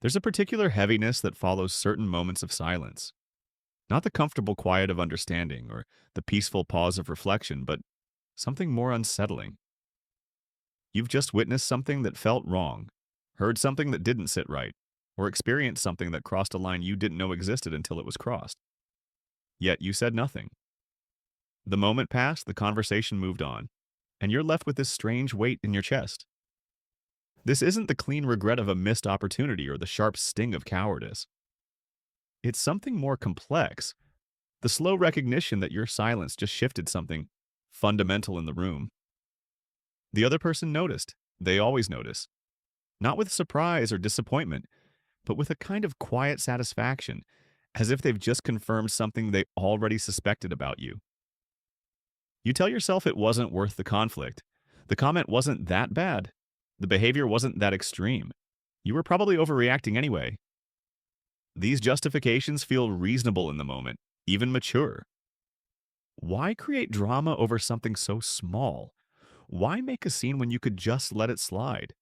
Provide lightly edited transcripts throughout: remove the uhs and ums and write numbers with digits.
There's a particular heaviness that follows certain moments of silence. Not the comfortable quiet of understanding or the peaceful pause of reflection, but something more unsettling. You've just witnessed something that felt wrong, heard something that didn't sit right, or experienced something that crossed a line you didn't know existed until it was crossed. Yet you said nothing. The moment passed, the conversation moved on, and you're left with this strange weight in your chest. This isn't the clean regret of a missed opportunity or the sharp sting of cowardice. It's something more complex, the slow recognition that your silence just shifted something fundamental in the room. The other person noticed. They always notice. Not with surprise or disappointment, but with a kind of quiet satisfaction, as if they've just confirmed something they already suspected about you. You tell yourself it wasn't worth the conflict. The comment wasn't that bad. The behavior wasn't that extreme. You were probably overreacting anyway. These justifications feel reasonable in the moment, even mature. Why create drama over something so small? Why make a scene when you could just let it slide?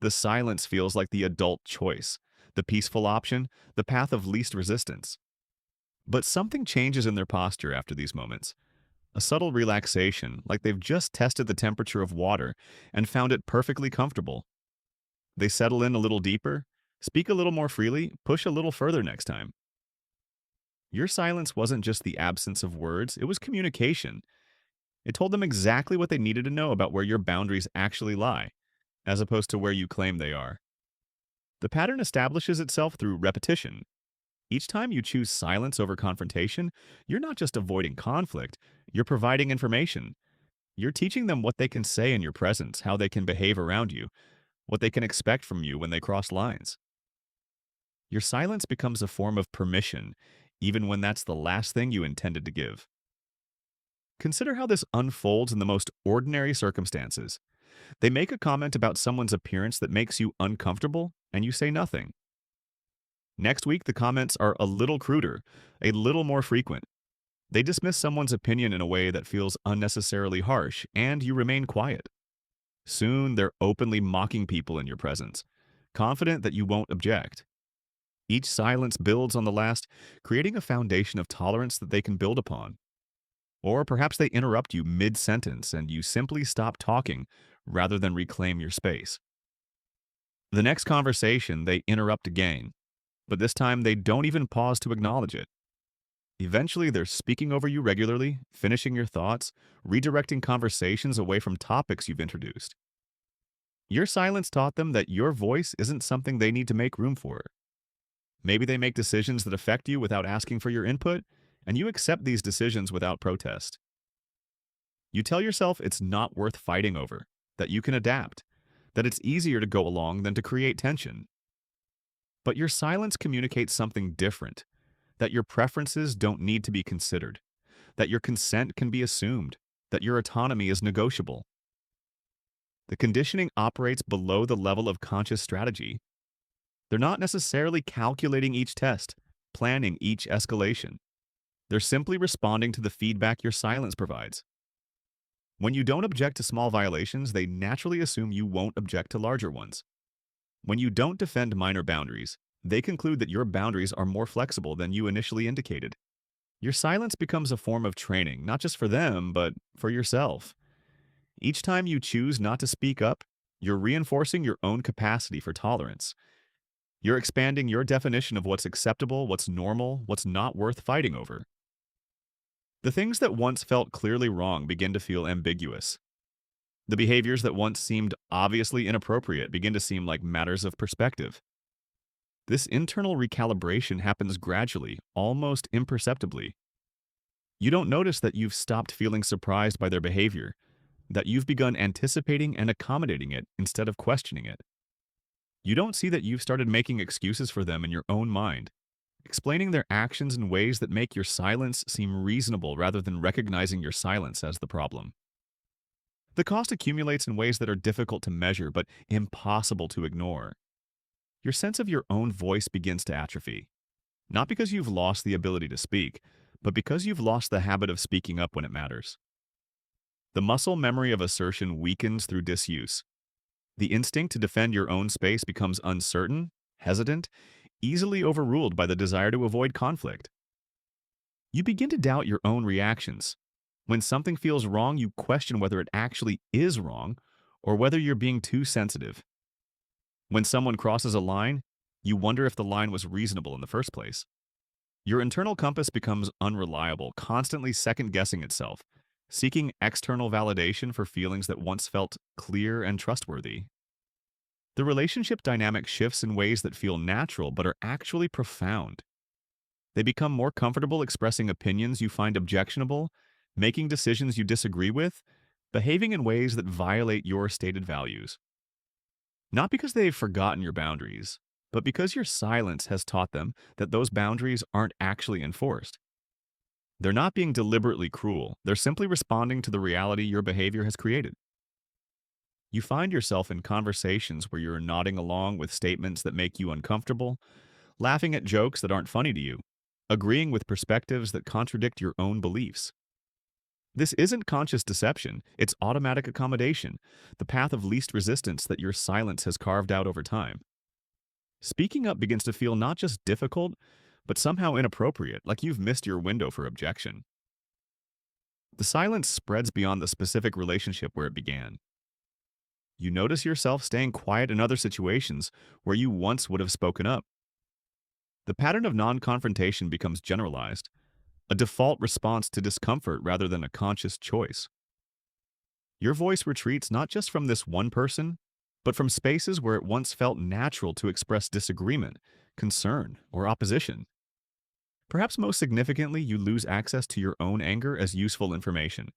The silence feels like the adult choice, the peaceful option, the path of least resistance. But something changes in their posture after these moments. A subtle relaxation, like they've just tested the temperature of water and found it perfectly comfortable. They settle in a little deeper, speak a little more freely, push a little further next time. Your silence wasn't just the absence of words, it was communication. It told them exactly what they needed to know about where your boundaries actually lie, as opposed to where you claim they are. The pattern establishes itself through repetition. Each time you choose silence over confrontation, you're not just avoiding conflict, you're providing information. You're teaching them what they can say in your presence, how they can behave around you, what they can expect from you when they cross lines. Your silence becomes a form of permission, even when that's the last thing you intended to give. Consider how this unfolds in the most ordinary circumstances. They make a comment about someone's appearance that makes you uncomfortable, and you say nothing. Next week, the comments are a little cruder, a little more frequent. They dismiss someone's opinion in a way that feels unnecessarily harsh, and you remain quiet. Soon, they're openly mocking people in your presence, confident that you won't object. Each silence builds on the last, creating a foundation of tolerance that they can build upon. Or perhaps they interrupt you mid-sentence and you simply stop talking rather than reclaim your space. The next conversation, they interrupt again, but this time they don't even pause to acknowledge it. Eventually, they're speaking over you regularly, finishing your thoughts, redirecting conversations away from topics you've introduced. Your silence taught them that your voice isn't something they need to make room for. Maybe they make decisions that affect you without asking for your input, and you accept these decisions without protest. You tell yourself it's not worth fighting over, that you can adapt, that it's easier to go along than to create tension. But your silence communicates something different, that your preferences don't need to be considered, that your consent can be assumed, that your autonomy is negotiable. The conditioning operates below the level of conscious strategy. They're not necessarily calculating each test, planning each escalation. They're simply responding to the feedback your silence provides. When you don't object to small violations, they naturally assume you won't object to larger ones. When you don't defend minor boundaries, they conclude that your boundaries are more flexible than you initially indicated. Your silence becomes a form of training, not just for them, but for yourself. Each time you choose not to speak up, you're reinforcing your own capacity for tolerance. You're expanding your definition of what's acceptable, what's normal, what's not worth fighting over. The things that once felt clearly wrong begin to feel ambiguous. The behaviors that once seemed obviously inappropriate begin to seem like matters of perspective. This internal recalibration happens gradually, almost imperceptibly. You don't notice that you've stopped feeling surprised by their behavior, that you've begun anticipating and accommodating it instead of questioning it. You don't see that you've started making excuses for them in your own mind, explaining their actions in ways that make your silence seem reasonable rather than recognizing your silence as the problem. The cost accumulates in ways that are difficult to measure but impossible to ignore. Your sense of your own voice begins to atrophy, not because you've lost the ability to speak, but because you've lost the habit of speaking up when it matters. The muscle memory of assertion weakens through disuse. The instinct to defend your own space becomes uncertain, hesitant, easily overruled by the desire to avoid conflict. You begin to doubt your own reactions. When something feels wrong, you question whether it actually is wrong or whether you're being too sensitive. When someone crosses a line, you wonder if the line was reasonable in the first place. Your internal compass becomes unreliable, constantly second guessing itself, seeking external validation for feelings that once felt clear and trustworthy. The relationship dynamic shifts in ways that feel natural but are actually profound. They become more comfortable expressing opinions you find objectionable, making decisions you disagree with, behaving in ways that violate your stated values. Not because they've forgotten your boundaries, but because your silence has taught them that those boundaries aren't actually enforced. They're not being deliberately cruel, they're simply responding to the reality your behavior has created. You find yourself in conversations where you're nodding along with statements that make you uncomfortable, laughing at jokes that aren't funny to you, agreeing with perspectives that contradict your own beliefs. This isn't conscious deception, it's automatic accommodation, the path of least resistance that your silence has carved out over time. Speaking up begins to feel not just difficult, but somehow inappropriate, like you've missed your window for objection. The silence spreads beyond the specific relationship where it began. You notice yourself staying quiet in other situations where you once would have spoken up. The pattern of non-confrontation becomes generalized, a default response to discomfort rather than a conscious choice. Your voice retreats not just from this one person, but from spaces where it once felt natural to express disagreement, concern, or opposition. Perhaps most significantly, you lose access to your own anger as useful information.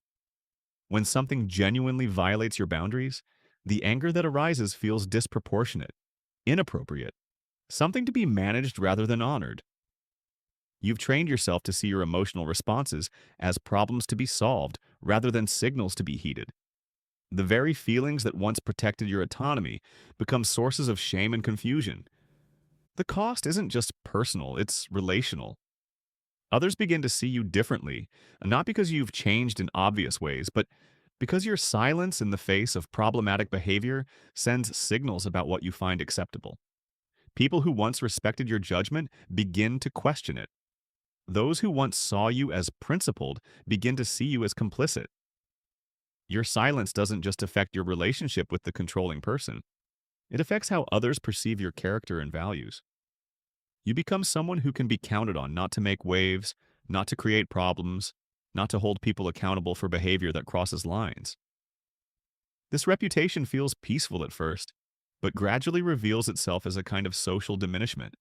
When something genuinely violates your boundaries, the anger that arises feels disproportionate, inappropriate, something to be managed rather than honored. You've trained yourself to see your emotional responses as problems to be solved rather than signals to be heeded. The very feelings that once protected your autonomy become sources of shame and confusion. The cost isn't just personal, it's relational. Others begin to see you differently, not because you've changed in obvious ways, but because your silence in the face of problematic behavior sends signals about what you find acceptable. People who once respected your judgment begin to question it. Those who once saw you as principled begin to see you as complicit. Your silence doesn't just affect your relationship with the controlling person. It affects how others perceive your character and values. You become someone who can be counted on not to make waves, not to create problems, not to hold people accountable for behavior that crosses lines. This reputation feels peaceful at first, but gradually reveals itself as a kind of social diminishment.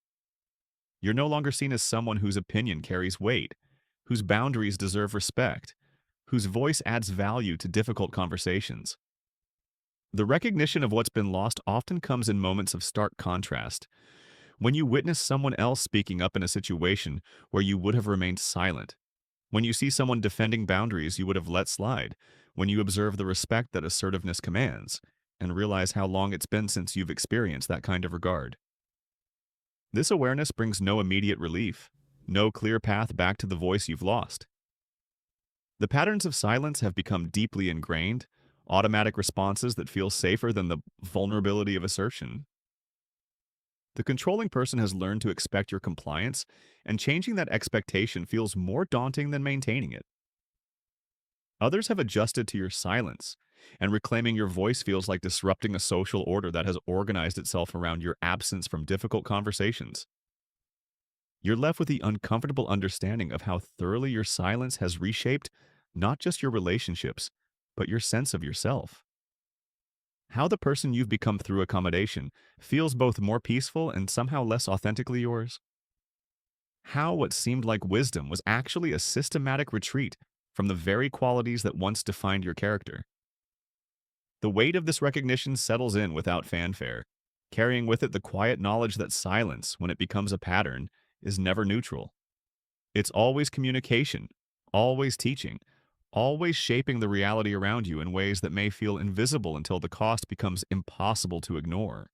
You're no longer seen as someone whose opinion carries weight, whose boundaries deserve respect, whose voice adds value to difficult conversations. The recognition of what's been lost often comes in moments of stark contrast. When you witness someone else speaking up in a situation where you would have remained silent, when you see someone defending boundaries you would have let slide, when you observe the respect that assertiveness commands, and realize how long it's been since you've experienced that kind of regard. This awareness brings no immediate relief, no clear path back to the voice you've lost. The patterns of silence have become deeply ingrained, automatic responses that feel safer than the vulnerability of assertion. The controlling person has learned to expect your compliance, and changing that expectation feels more daunting than maintaining it. Others have adjusted to your silence, and reclaiming your voice feels like disrupting a social order that has organized itself around your absence from difficult conversations. You're left with the uncomfortable understanding of how thoroughly your silence has reshaped not just your relationships, but your sense of yourself. How the person you've become through accommodation feels both more peaceful and somehow less authentically yours. How what seemed like wisdom was actually a systematic retreat from the very qualities that once defined your character. The weight of this recognition settles in without fanfare, carrying with it the quiet knowledge that silence, when it becomes a pattern, is never neutral. It's always communication, always teaching, always shaping the reality around you in ways that may feel invisible until the cost becomes impossible to ignore.